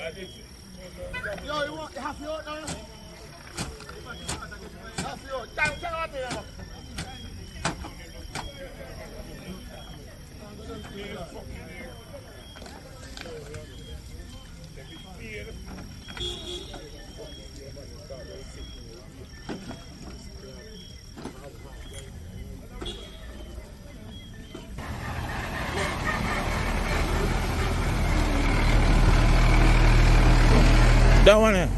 Yo, you want half your out now? Half your out. Can out there. That one here.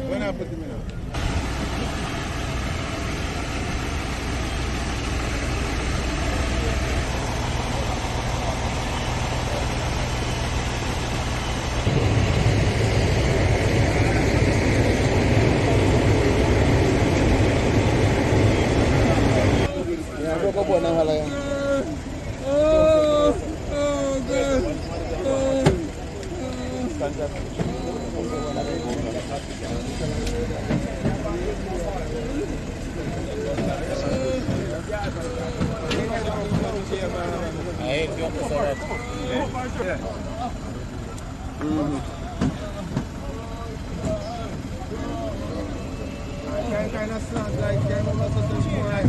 When I put them in. Có buồn nào là Ahí, tío, pues ahora. kind of sounds like kind of something more like